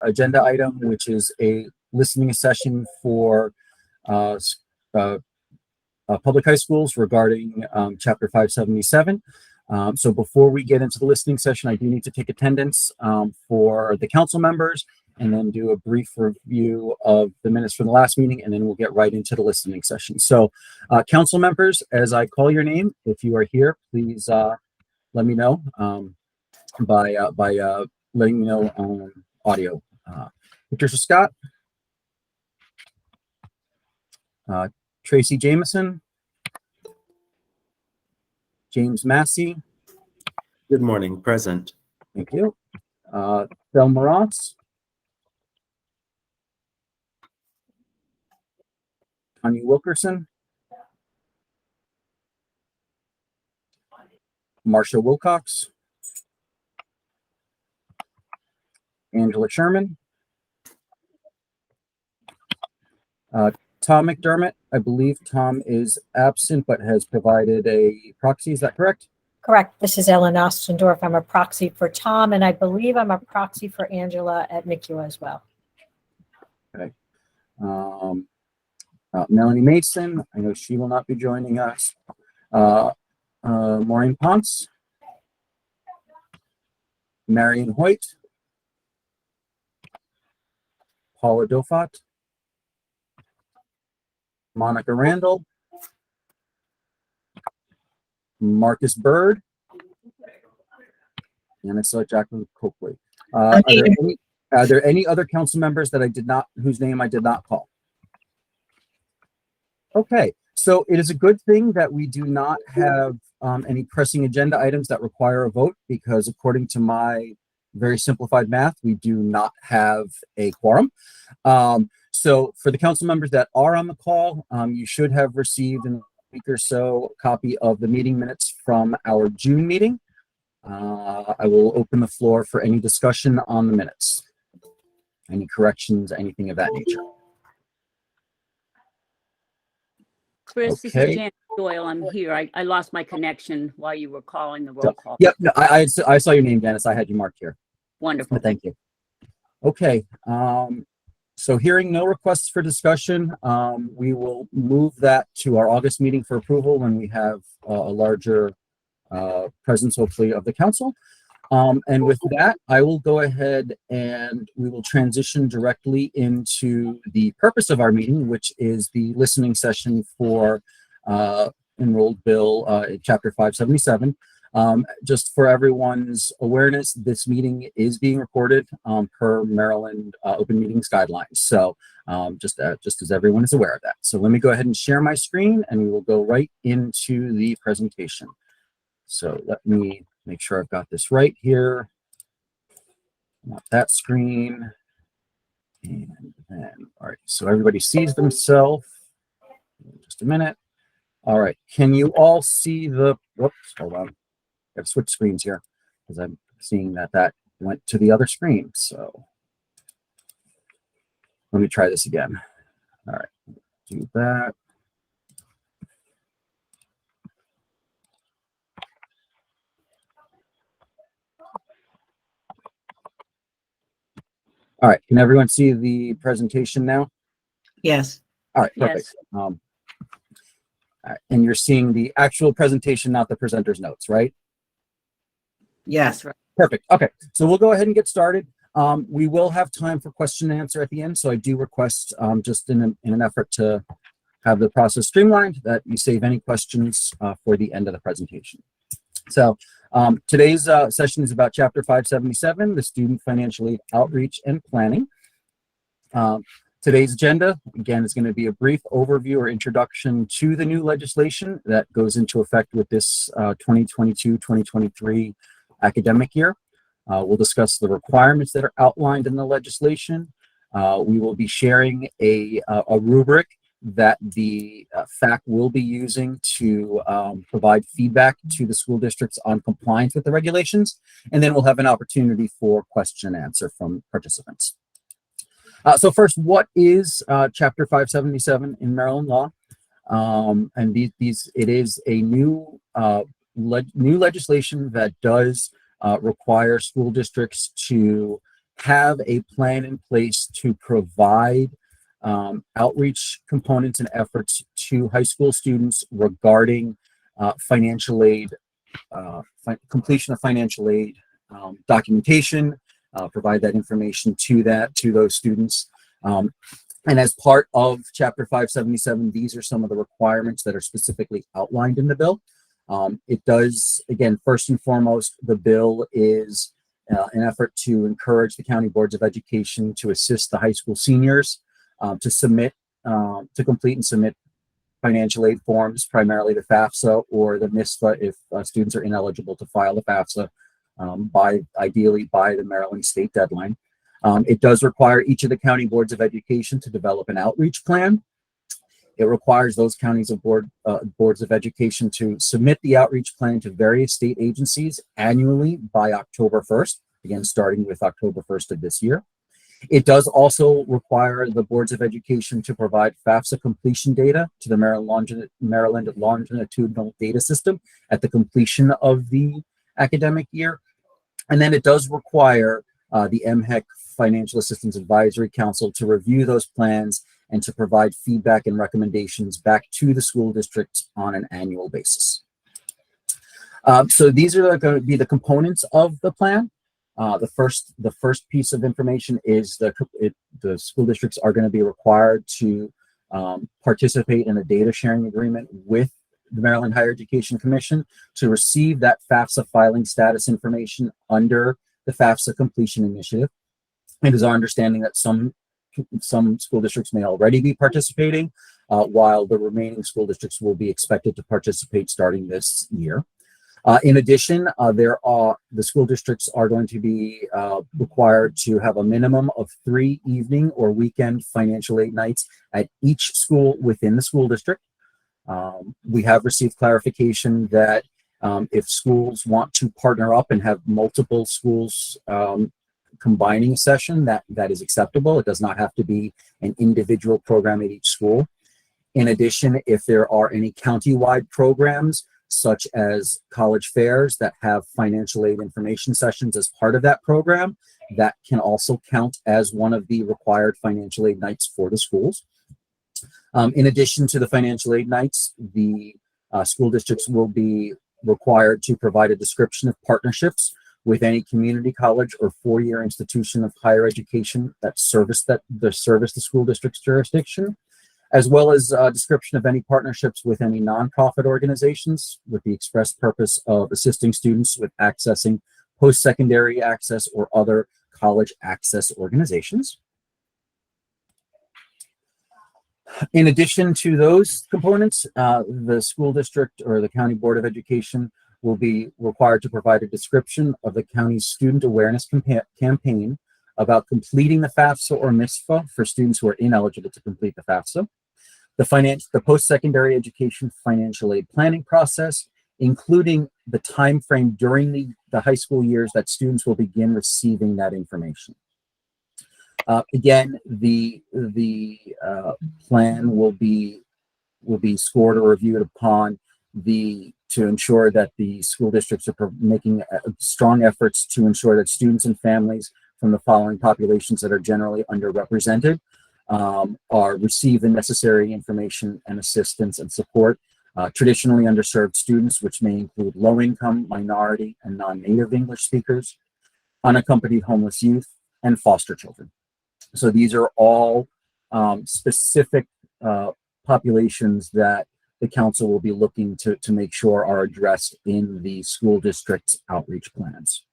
agenda item, which is a listening session for public high schools regarding Chapter 577. So before we get into the listening session, I do need to take attendance for the council members and then do a brief review of the minutes from the last meeting, and then we'll get right into the listening session. So council members, as I call your name, if you are here, please let me know by letting me know on audio. Patricia Scott, Tracy Jameson, James Massey. Good morning, present. Thank you. Phil Morantz, Tanya Wilkerson, Marsha Wilcox, Angela Sherman, Tom McDermott. I believe Tom is absent but has provided a proxy. Is that correct? Correct. This is Ellen Ostendorf. I'm a proxy for Tom, and I believe I'm a proxy for Angela at MICUA as well. Okay. Melanie Mason, I know she will not be joining us. Maureen Ponce, Marion Hoyt, Paula Dofat, Monica Randall, Marcus Bird, and I saw Jacqueline Coakley. Are there any other council members that I did not, whose name I did not call? Okay, so it is a good thing that we do not have any pressing agenda items that require a vote, because according to my very simplified math, we do not have a quorum. So for the council members that are on the call, you should have received in a week or so a copy of the meeting minutes from our June meeting. I will open the floor for any discussion on the minutes, any corrections, anything of that nature. Chris, this is Jan Doyle. I'm here. I lost my connection while you were calling the roll call. Yep, no, I saw your name, Dennis. I had you marked here. Wonderful. Thank you. Okay, so hearing no requests for discussion, we will move that to our August meeting for approval when we have a larger presence, hopefully, of the council. And with that, I will go ahead and we will transition directly into the purpose of our meeting, which is the listening session for enrolled bill chapter 577. Just for everyone's awareness, this meeting is being recorded per Maryland open meetings guidelines. So just as everyone is aware of that. So let me go ahead and share my screen and we will go right into the presentation. So let me make sure I've got this right here. Not that screen. And then, all right, so everybody sees themselves. Just a minute. All right, can you all see the, whoops, hold on. I've switched screens here because I'm seeing that went to the other screen. So let me try this again. All right, do that. All right, can everyone see the presentation now? Yes. All right, perfect. Yes. All right, and you're seeing the actual presentation, not the presenter's notes, right? Yes. Perfect. Okay, so we'll go ahead and get started. We will have time for question and answer at the end, so I do request, just in an effort to have the process streamlined, that you save any questions for the end of the presentation. So today's session is about Chapter 577, the Student Financial Aid Outreach and Planning. Today's agenda, again, is going to be a brief overview or introduction to the new legislation that goes into effect with this 2022-2023 academic year. We'll discuss the requirements that are outlined in the legislation. We will be sharing a rubric that the FAAC will be using to provide feedback to the school districts on compliance with the regulations. And then we'll have an opportunity for question and answer from participants. So first, what is Chapter 577 in Maryland law? And it is a new legislation that does require school districts to have a plan in place to provide outreach components and efforts to high school students regarding financial aid, completion of financial aid documentation, provide that information to those students. And as part of Chapter 577, these are some of the requirements that are specifically outlined in the bill. It does, again, first and foremost, the bill is an effort to encourage the county boards of education to assist the high school seniors to complete and submit financial aid forms, primarily the FAFSA or the MISFA if students are ineligible to file the FAFSA ideally by the Maryland state deadline. It does require each of the county boards of education to develop an outreach plan. It requires those counties of boards of education to submit the outreach plan to various state agencies annually by October 1st, again, starting with October 1st of this year. It does also require the boards of education to provide FAFSA completion data to the Maryland Longitudinal Data System at the completion of the academic year. And then it does require the MHEC Financial Assistance Advisory Council to review those plans and to provide feedback and recommendations back to the school districts on an annual basis. So these are going to be the components of the plan. The first piece of information is the school districts are going to be required to participate in a data sharing agreement with the Maryland Higher Education Commission to receive that FAFSA filing status information under the FAFSA completion initiative. It is our understanding that some school districts may already be participating, while the remaining school districts will be expected to participate starting this year. In addition, the school districts are going to be required to have a minimum of 3 evening or weekend financial aid nights at each school within the school district. We have received clarification that if schools want to partner up and have multiple schools combining a session, that is acceptable. It does not have to be an individual program at each school. In addition, if there are any county-wide programs, such as college fairs that have financial aid information sessions as part of that program, that can also count as one of the required financial aid nights for the schools. In addition to the financial aid nights, the school districts will be required to provide a description of partnerships with any community college or four-year institution of higher education that service the school district's jurisdiction, as well as a description of any partnerships with any nonprofit organizations with the express purpose of assisting students with accessing post-secondary access or other college access organizations. In addition to those components, the school district or the county board of education will be required to provide a description of the county's student awareness campaign about completing the FAFSA or MISFA for students who are ineligible to complete the FAFSA, the post-secondary education financial aid planning process, including the time frame during the high school years that students will begin receiving that information. Again, the plan will be scored or reviewed upon to ensure that the school districts are making strong efforts to ensure that students and families from the following populations that are generally underrepresented receive the necessary information and assistance and support. Traditionally underserved students, which may include low-income, minority, and non-native English speakers, unaccompanied homeless youth, and foster children. So these are all specific populations that the council will be looking to make sure are addressed in the school district's outreach plans.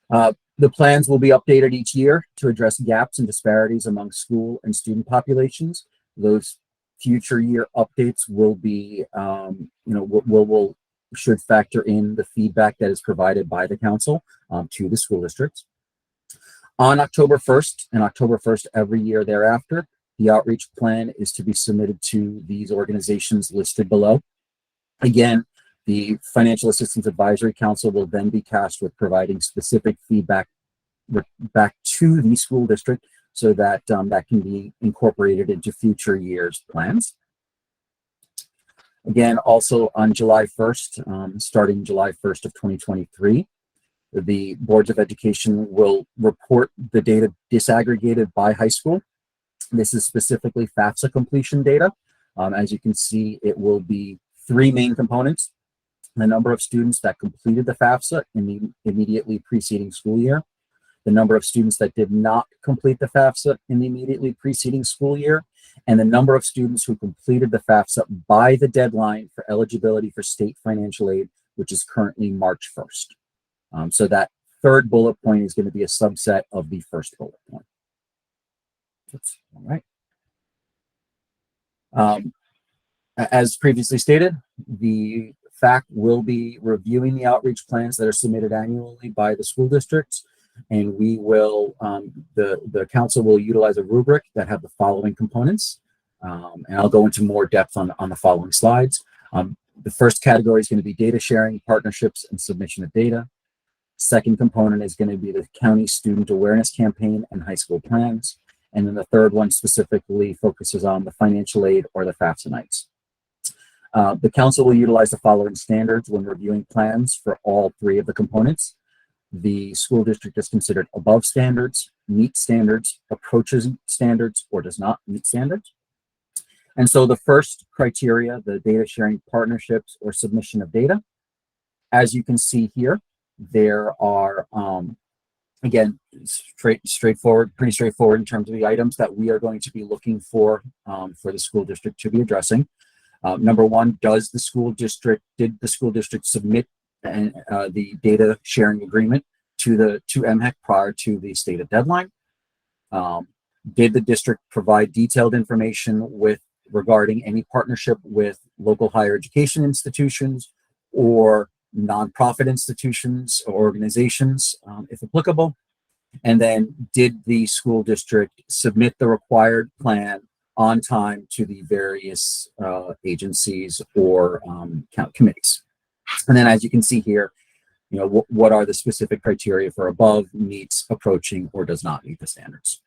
The plans will be updated each year to address gaps and disparities among school and student populations. Those future year updates will be, should factor in the feedback that is provided by the council to the school districts. On October 1st and October 1st every year thereafter, the outreach plan is to be submitted to these organizations listed below. Again, the Financial Assistance Advisory Council will then be tasked with providing specific feedback back to the school district so that that can be incorporated into future years' plans. Again, also on July 1st, starting July 1st of 2023, The boards of education will report the data disaggregated by high school. This is specifically FAFSA completion data. As you can see, it will be three main components: the number of students that completed the FAFSA in the immediately preceding school year, the number of students that did not complete the FAFSA in the immediately preceding school year, and the number of students who completed the FAFSA by the deadline for eligibility for state financial aid, which is currently March 1st. So that third bullet point is going to be a subset of the first bullet point. That's all right. As previously stated, the FAAC will be reviewing the outreach plans that are submitted annually by the school districts, and we will, the council will utilize a rubric that have the following components, and I'll go into more depth on the following slides. The first category is going to be data sharing, partnerships, and submission of data. Second component is going to be the county student awareness campaign and high school plans. And then the third one specifically focuses on the financial aid or the FAFSA nights. The council will utilize the following standards when reviewing plans for all three of the components. The school district is considered above standards, meets standards, approaches standards, or does not meet standards. And so the first criteria, the data sharing, partnerships, or submission of data, as you can see here, there are, again, pretty straightforward in terms of the items that we are going to be looking for the school district to be addressing. Number one, did the school district submit the data sharing agreement to MHEC prior to the stated deadline? Did the district provide detailed information regarding any partnership with local higher education institutions or nonprofit institutions or organizations, if applicable? And then did the school district submit the required plan on time to the various agencies or committees? And then, as you can see here, you know, what are the specific criteria for above, meets, approaching, or does not meet the standards?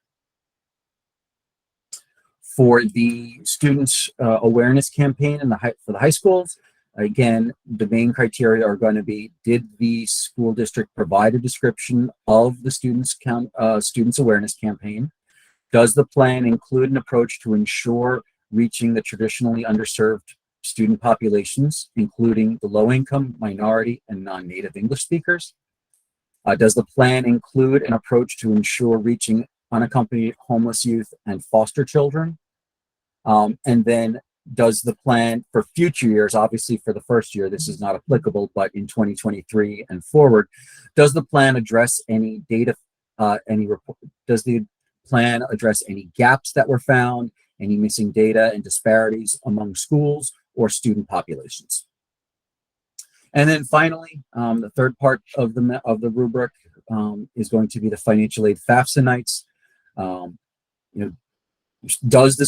For the students awareness campaign for the high schools, again, the main criteria are going to be: did the school district provide a description of the students awareness campaign? Does the plan include an approach to ensure reaching the traditionally underserved student populations, including the low-income, minority, and non-native English speakers? Does the plan include an approach to ensure reaching unaccompanied homeless youth and foster children? And then, does the plan for future years, obviously for the first year, this is not applicable, but in 2023 and forward, does the plan address any data, does the plan address any gaps that were found, any missing data and disparities among schools or student populations? And then finally, the third part of the rubric is going to be the financial aid FAFSA nights. You know, does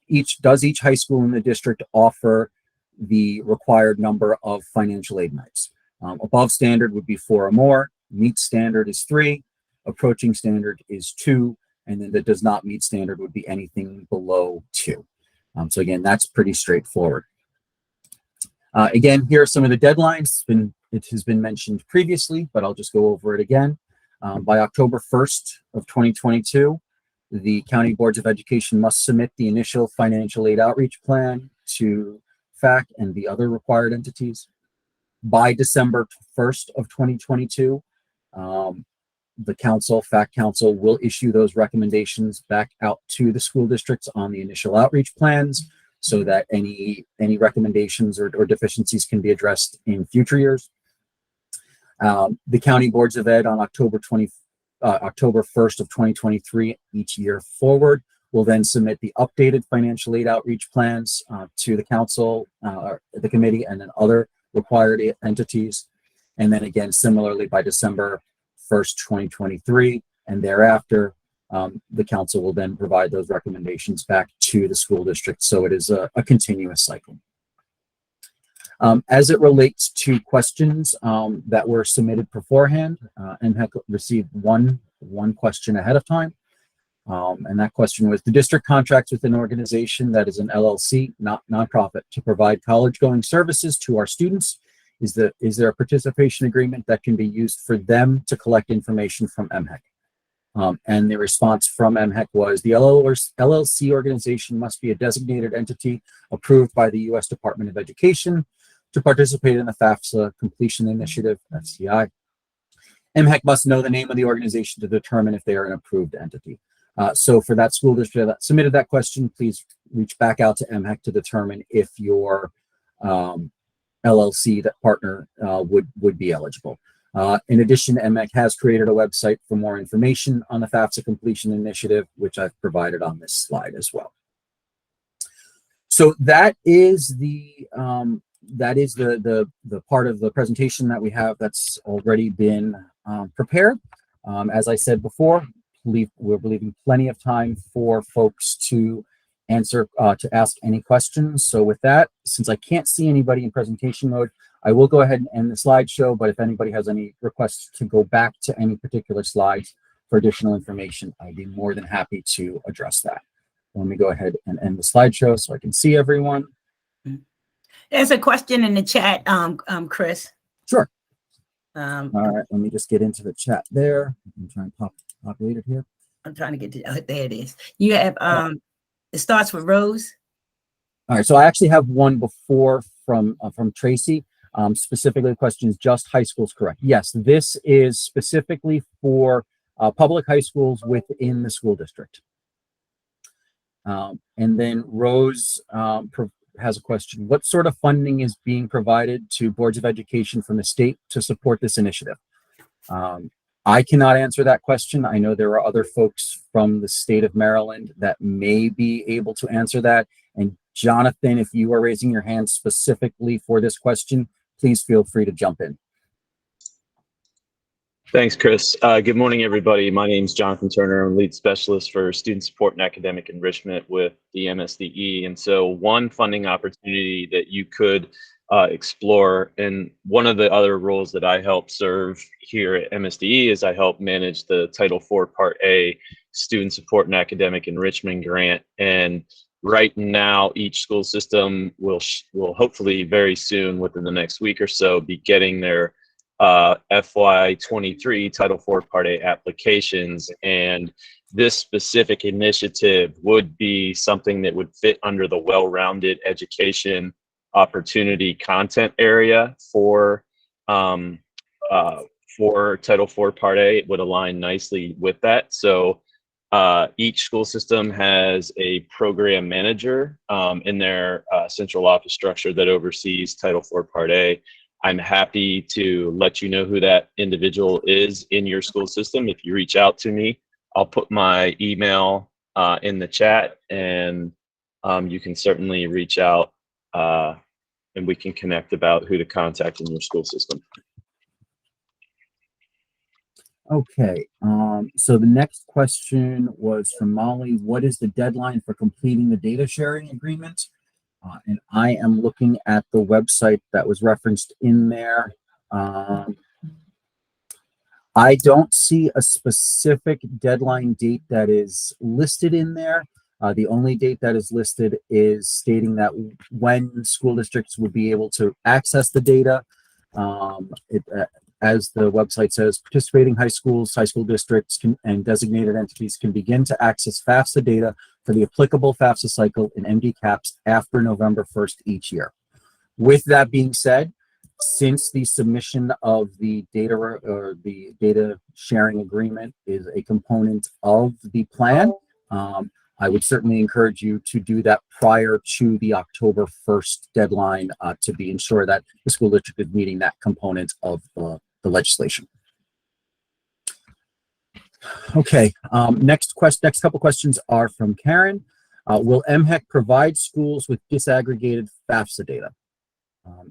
each high school in the district offer the required number of financial aid nights? Above standard would be 4 or more. Meet standard is 3. Approaching standard is 2. And then the does not meet standard would be anything below 2. So again, that's pretty straightforward. Again, here are some of the deadlines. It has been mentioned previously, but I'll just go over it again. By October 1st of 2022, the county boards of education must submit the initial financial aid outreach plan to FAAC and the other required entities. By December 1st of 2022, the FAAC council will issue those recommendations back out to the school districts on the initial outreach plans, so that any recommendations or deficiencies can be addressed in future years. The county boards of ed on October 1st of 2023, each year forward, will then submit the updated financial aid outreach plans to the council, the committee, and then other required entities. And then again, similarly, by December 1st, 2023, and thereafter, the council will then provide those recommendations back to the school district. So it is a continuous cycle. As it relates to questions that were submitted beforehand, MHEC received one question ahead of time. And that question was: the district contracts with an organization that is an LLC, not nonprofit, to provide college-going services to our students is there a participation agreement that can be used for them to collect information from MHEC? And the response from MHEC was the LLC organization must be a designated entity approved by the U.S. Department of Education to participate in the FAFSA Completion Initiative, FCI. MHEC must know the name of the organization to determine if they are an approved entity. So for that school district that submitted that question, please reach back out to MHEC to determine if your LLC, that partner, would be eligible. In addition, MHEC has created a website for more information on the FAFSA Completion Initiative, which I've provided on this slide as well. So that is the part of the presentation that we have that's already been prepared. As I said before, we're leaving plenty of time for folks to ask any questions. So with that, since I can't see anybody in presentation mode, I will go ahead and end the slideshow, but if anybody has any requests to go back to any particular slides for additional information, I'd be more than happy to address that. Let me go ahead and end the slideshow so I can see everyone. There's a question in the chat, Chris. Sure. All right, let me just get into the chat there. I'm trying to populate it here. I'm trying to get to, there it is. You have, it starts with Rose. All right, so I actually have one before from Tracy. Specifically, the question is just high schools, correct? Yes, this is specifically for public high schools within the school district. And then Rose has a question. What sort of funding is being provided to boards of education from the state to support this initiative? I cannot answer that question. I know there are other folks from the state of Maryland that may be able to answer that. And Jonathan, if you are raising your hand specifically for this question, please feel free to jump in. Thanks, Chris. Good morning, everybody. My name is Jonathan Turner. I'm lead specialist for student support and academic enrichment with the MSDE. And so one funding opportunity that you could explore, and one of the other roles that I help serve here at MSDE is I help manage the Title IV Part A student support and academic enrichment grant. And right now, each school system will hopefully very soon, within the next week or so, be getting their FY23 Title IV Part A applications. And this specific initiative would be something that would fit under the well-rounded education opportunity content area for Title IV Part A. It would align nicely with that. So each school system has a program manager in their central office structure that oversees Title IV Part A. I'm happy to let you know who that individual is in your school system. If you reach out to me, I'll put my email in the chat, and you can certainly reach out and we can connect about who to contact in your school system. Okay, so the next question was from Molly. What is the deadline for completing the data sharing agreement? And I am looking at the website that was referenced in there. I don't see a specific deadline date that is listed in there. The only date that is listed is stating that when school districts would be able to access the data. As the website says, participating high schools, high school districts and designated entities can begin to access FAFSA data for the applicable FAFSA cycle in MD caps after November 1st each year. With that being said, since the submission of the data or the data sharing agreement is a component of the plan, I would certainly encourage you to do that prior to the October 1st deadline to ensure that the school district is meeting that component of the legislation. Okay, next couple questions are from Karen. Will MHEC provide schools with disaggregated FAFSA data?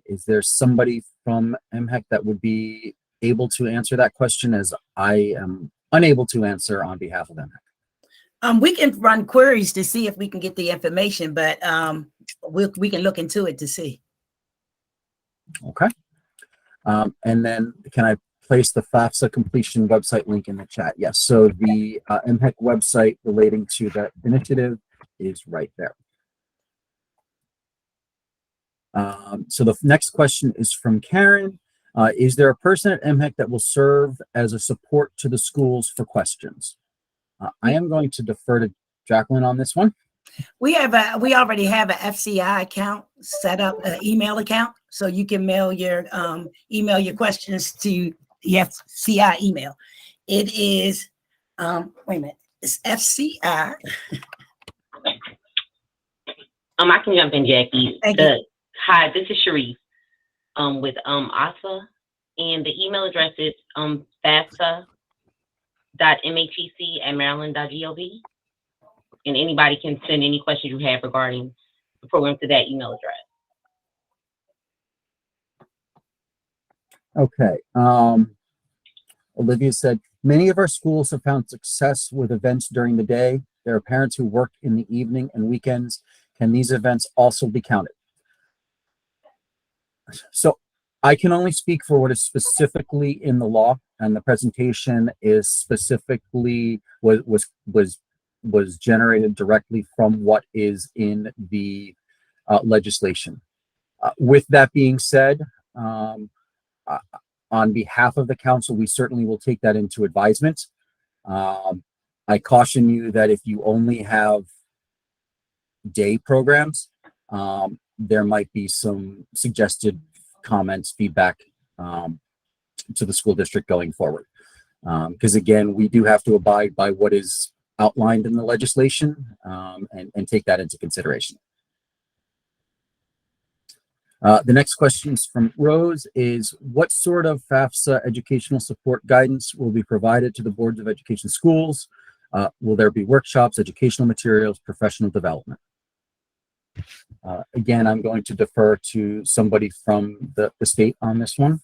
Is there somebody from MHEC that would be able to answer that question, as I am unable to answer on behalf of MHEC? We can run queries to see if we can get the information, but we can look into it to see. Okay. And then can I place the FAFSA completion website link in the chat? Yes. So the MHEC website relating to that initiative is right there. So the next question is from Karen. Is there a person at MHEC that will serve as a support to the schools for questions? I am going to defer to Jacqueline on this one. We already have a FCI account set up, an email account, so you can email your questions to the FCI email. It is, wait a minute, it's FCI. I can jump in, Jackie. Thank you. Hi, this is Sharice with ASA, and the email address is FAAC.matec@maryland.gov, and anybody can send any questions you have regarding the program to that email address. Okay. Olivia said, many of our schools have found success with events during the day. There are parents who work in the evening and weekends. Can these events also be counted? So I can only speak for what is specifically in the law, and the presentation is specifically was generated directly from what is in the legislation. With that being said, on behalf of the council, we certainly will take that into advisement. I caution you that if you only have day programs, there might be some suggested comments, feedback to the school district going forward. Because again, we do have to abide by what is outlined in the legislation and take that into consideration. The next question from Rose is, what sort of FAFSA educational support guidance will be provided to the boards of education schools? Will there be workshops, educational materials, professional development? Again, I'm going to defer to somebody from the state on this one.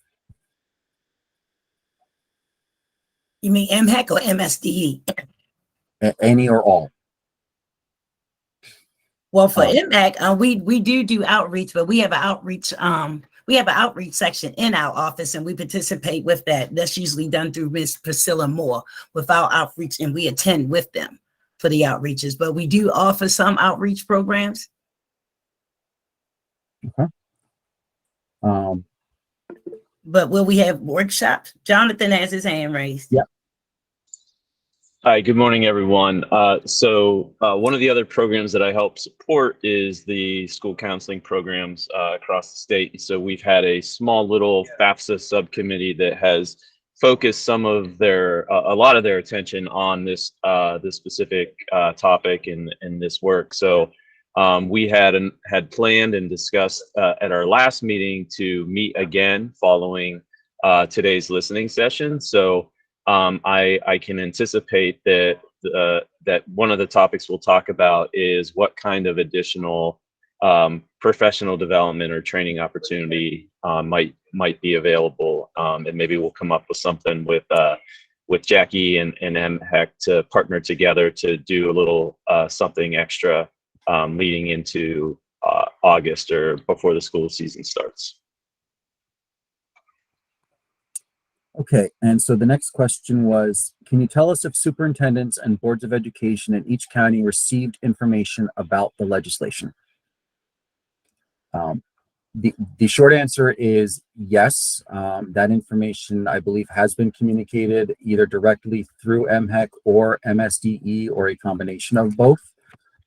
You mean MHEC or MSDE? Any or all. Well, for MHEC, we do outreach, but we have an outreach section in our office, and we participate with that. That's usually done through Ms. Priscilla Moore with our outreach, and we attend with them for the outreaches. But we do offer some outreach programs. Okay. But will we have workshops? Jonathan has his hand raised. Yeah. Hi, good morning, everyone. So one of the other programs that I help support is the school counseling programs across the state. So we've had a small little FAFSA subcommittee that has focused some of their, a lot of their attention on this specific topic and this work. So we had planned and discussed at our last meeting to meet again following today's listening session. So I can anticipate that that one of the topics we'll talk about is what kind of additional professional development or training opportunity might be available, and maybe we'll come up with something with Jackie and MHEC to partner together to do a little something extra leading into August or before the school season starts. Okay, and so the next question was, can you tell us if superintendents and boards of education in each county received information about the legislation? The short answer is yes. That information, I believe, has been communicated either directly through MHEC or MSDE or a combination of both.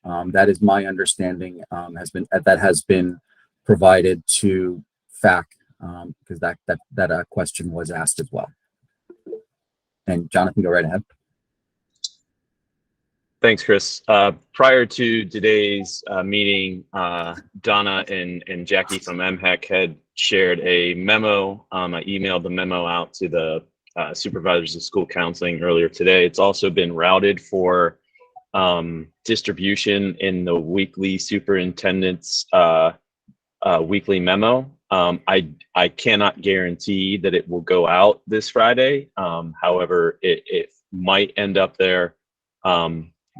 That is my understanding, that has been provided to FAAC. Because that question was asked as well. And Jonathan, go right ahead. Thanks, Chris. Prior to today's meeting, Donna and Jackie from MHEC had shared a memo. I emailed the memo out to the supervisors of school counseling earlier today. It's also been routed for distribution in the weekly superintendent's weekly memo. I cannot guarantee that it will go out this Friday. However, it might end up there.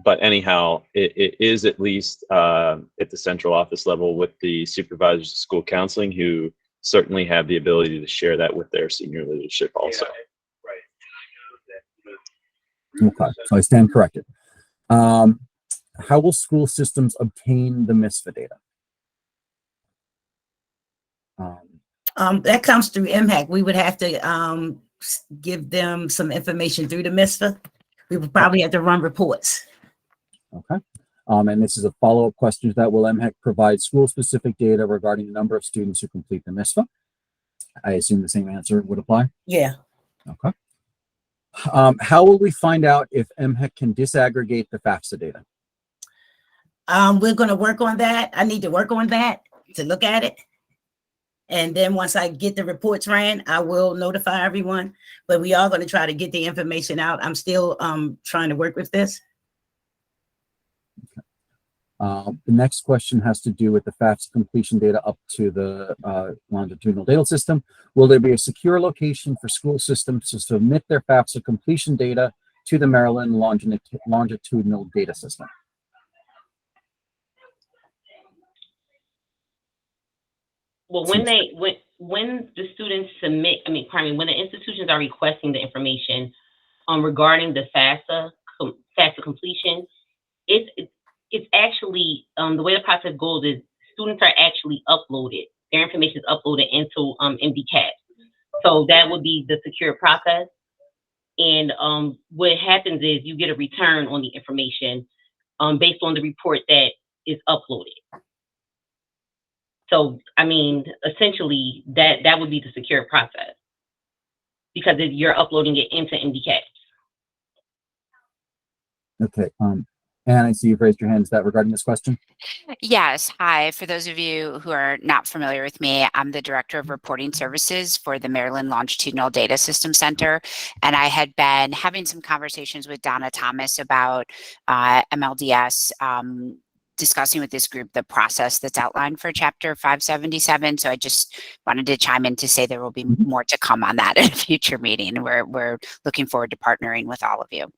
But anyhow, it is at least at the central office level with the supervisors of school counseling, who certainly have the ability to share that with their senior leadership also. Okay, so I stand corrected. How will school systems obtain the MISFA data? That comes through MHAC. We would have to give them some information through the MISFA. We would probably have to run reports. Okay. And this is a follow-up question to that. Will MHEC provide school-specific data regarding the number of students who complete the MISFA? I assume the same answer would apply. Yeah. Okay. How will we find out if MHEC can disaggregate the FAFSA data? We're going to work on that. I need to work on that to look at it. And then once I get the reports ran, I will notify everyone. But we are going to try to get the information out. I'm still trying to work with this. The next question has to do with the FAFSA completion data up to the longitudinal data system. Will there be a secure location for school systems to submit their FAFSA completion data to the Maryland longitudinal data system? Well, when the students submit, when the institutions are requesting the information regarding the FAFSA completion, it's actually the way the process goes is students are actually uploaded. Their information is uploaded into MDCAT. So that would be the secure process. And what happens is you get a return on the information based on the report that is uploaded. So, essentially that would be the secure process because you're uploading it into MDCAT. Okay. And I see you've raised your hand. Is that regarding this question? Yes. Hi. For those of you who are not familiar with me, I'm the Director of Reporting Services for the Maryland Longitudinal Data System Center. And I had been having some conversations with Donna Thomas about MLDS, discussing with this group the process that's outlined for Chapter 577. So I just wanted to chime in to say there will be more to come on that in a future meeting. We're looking forward to partnering with all of you.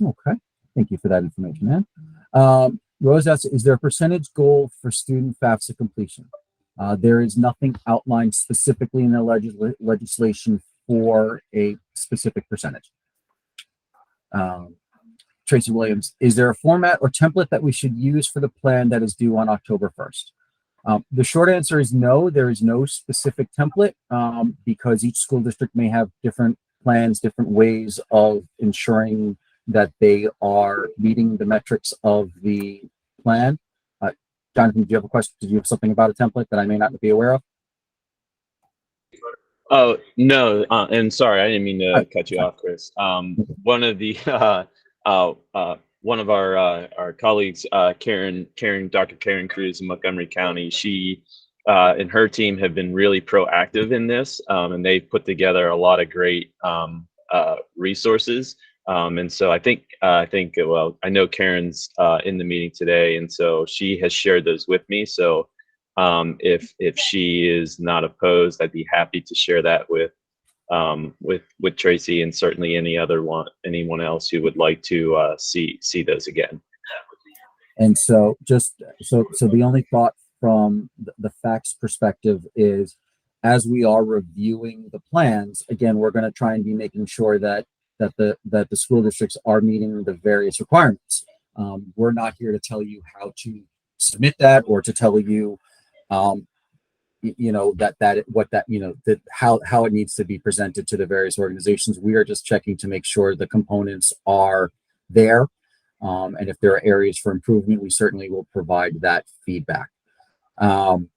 Okay. Thank you for that information, Ann. Rose asks, is there a percentage goal for student FAFSA completion? There is nothing outlined specifically in the legislation for a specific percentage. Tracy Williams, is there a format or template that we should use for the plan that is due on October 1st? The short answer is no, there is no specific template because each school district may have different plans, different ways of ensuring that they are meeting the metrics of the plan. Jonathan, do you have a question? Did you have something about a template that I may not be aware of? Oh, no, and sorry, I didn't mean to cut you off, Chris. One of our colleagues, Dr. Karen Cruz in Montgomery County, she and her team have been really proactive in this, and they've put together a lot of great resources. And so I think, well, I know Karen's in the meeting today, and so she has shared those with me. So if she is not opposed, I'd be happy to share that with Tracy and certainly anyone else who would like to see those again. And so so the only thought from the FAAC's perspective is, as we are reviewing the plans, again, we're going to try and be making sure that the school districts are meeting the various requirements. We're not here to tell you how to submit that or to tell you, how it needs to be presented to the various organizations. We are just checking to make sure the components are there. And if there are areas for improvement, we certainly will provide that feedback. And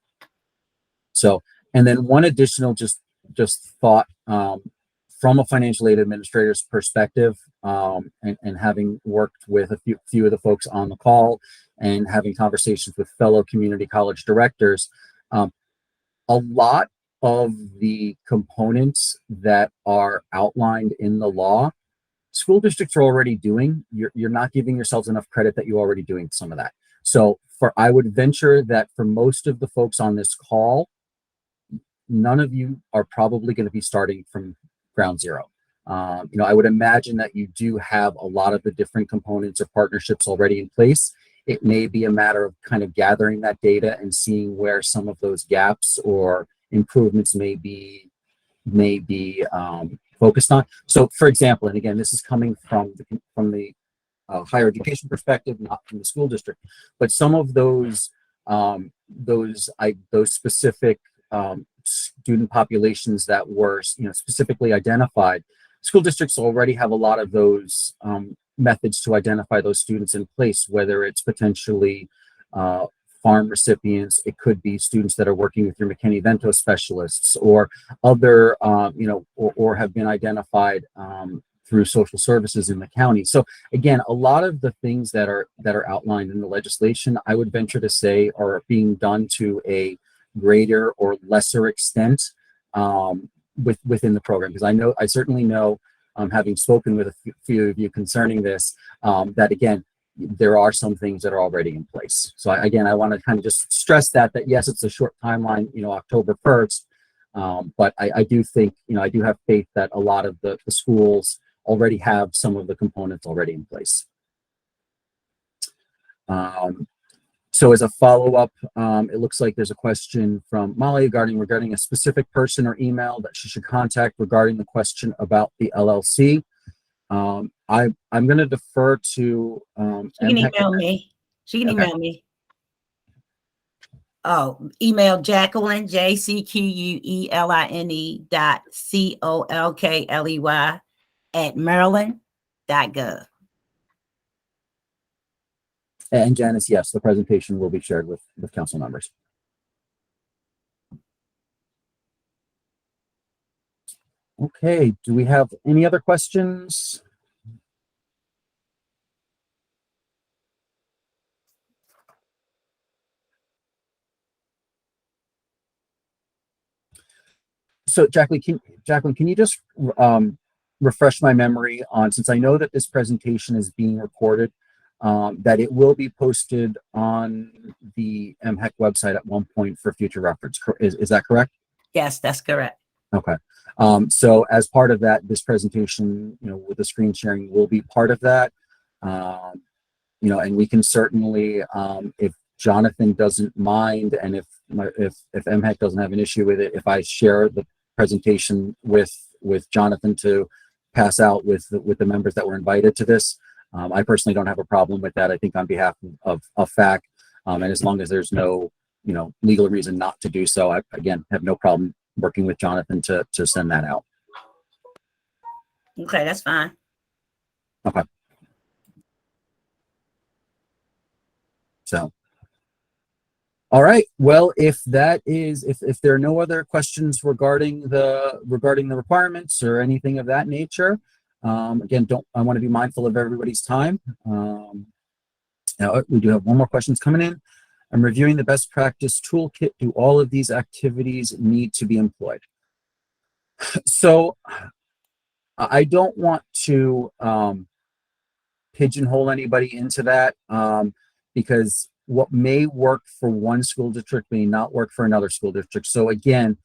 then one additional just thought, from a financial aid administrator's perspective, and having worked with a few of the folks on the call and having conversations with fellow community college directors, a lot of the components that are outlined in the law, school districts are already doing. You're not giving yourselves enough credit that you're already doing some of that. So I would venture that for most of the folks on this call, none of you are probably going to be starting from ground zero. I would imagine that you do have a lot of the different components or partnerships already in place. It may be a matter of kind of gathering that data and seeing where some of those gaps or improvements may be focused on. So, for example, and again, this is coming from the higher education perspective, not from the school district, but some of those specific student populations that were, specifically identified. School districts already have a lot of those methods to identify those students in place, whether it's potentially farm recipients, it could be students that are working with your McKinney-Vento specialists, or other, or have been identified through social services in the county. So again, a lot of the things that are outlined in the legislation, I would venture to say, are being done to a greater or lesser extent within the program. Because I certainly know, having spoken with a few of you concerning this, that again, there are some things that are already in place. So I want to kind of just stress that yes, it's a short timeline, October 1st, but I do think, I do have faith that a lot of the schools already have some of the components already in place. So as a follow-up, it looks like there's a question from Molly regarding a specific person or email that she should contact regarding the question about the LLC. I'm going to defer to She can email me. She can email me. Oh, email Jacqueline, JACQUELINE.COLKLEY @maryland.gov. And Janice, yes, the presentation will be shared with council members. Okay, do we have any other questions? So Jacqueline, can you just refresh my memory on, since I know that this presentation is being recorded, that it will be posted on the MHEC website at one point for future reference. Is that correct? Yes, that's correct. Okay. So as part of that, this presentation, with the screen sharing will be part of that. And we can certainly, if Jonathan doesn't mind, and if MHEC doesn't have an issue with it, if I share the presentation with Jonathan to pass out with the members that were invited to this, I personally don't have a problem with that. I think on behalf of FAAC, and as long as there's no legal reason not to do so, I again have no problem working with Jonathan to send that out. Okay, that's fine. Okay. So, all right. Well, if there are no other questions regarding the requirements or anything of that nature, again, I want to be mindful of everybody's time. Now we do have one more questions coming in. I'm reviewing the best practice toolkit. Do all of these activities need to be employed? So I don't want to pigeonhole anybody into that, because what may work for one school district may not work for another school district. So again,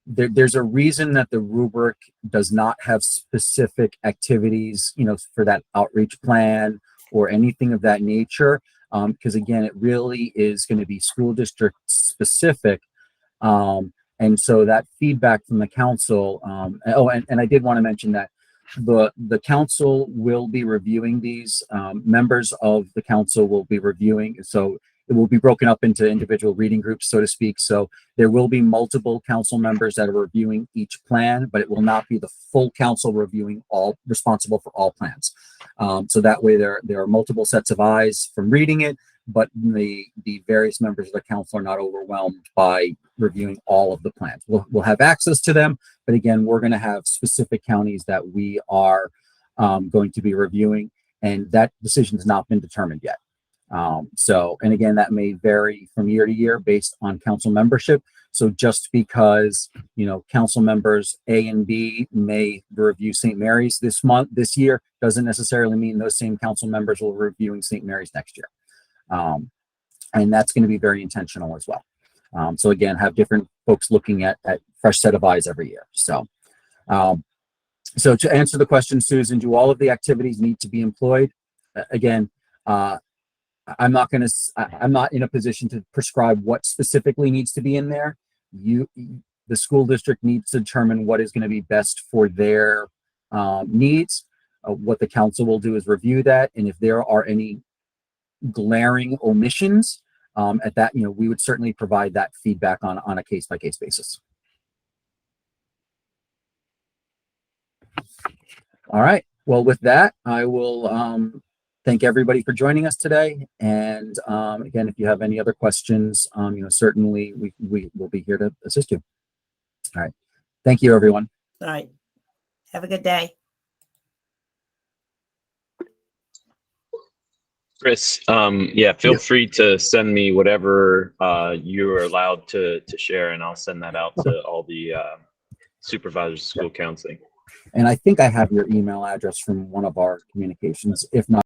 there's a reason that the rubric does not have specific activities, for that outreach plan or anything of that nature, because again, it really is going to be school district specific. And so that feedback from the council, and I did want to mention that the council will be reviewing these. Members of the council will be reviewing, so it will be broken up into individual reading groups, so to speak. So there will be multiple council members that are reviewing each plan, but it will not be the full council reviewing responsible for all plans. So that way there are multiple sets of eyes from reading it, but the various members of the council are not overwhelmed by reviewing all of the plans. We'll have access to them, but again, we're going to have specific counties that we are going to be reviewing, and that decision has not been determined yet. And again, that may vary from year to year based on council membership. So just because, council members A and B may review St. Mary's this year, doesn't necessarily mean those same council members will be reviewing St. Mary's next year. And that's going to be very intentional as well. So again, have different folks looking at fresh set of eyes every year. So to answer the question, Susan, do all of the activities need to be employed? Again, I'm not in a position to prescribe what specifically needs to be in there. The school district needs to determine what is going to be best for their needs. What the council will do is review that, and if there are any glaring omissions, at that, we would certainly provide that feedback on a case-by-case basis. All right. Well, with that, I will thank everybody for joining us today. And again, if you have any other questions, certainly we will be here to assist you. All right. Thank you, everyone. All right. Have a good day. Chris, yeah, feel free to send me whatever you are allowed to share, and I'll send that out to all the supervisors of school counseling. And I think I have your email address from one of our communications. If not,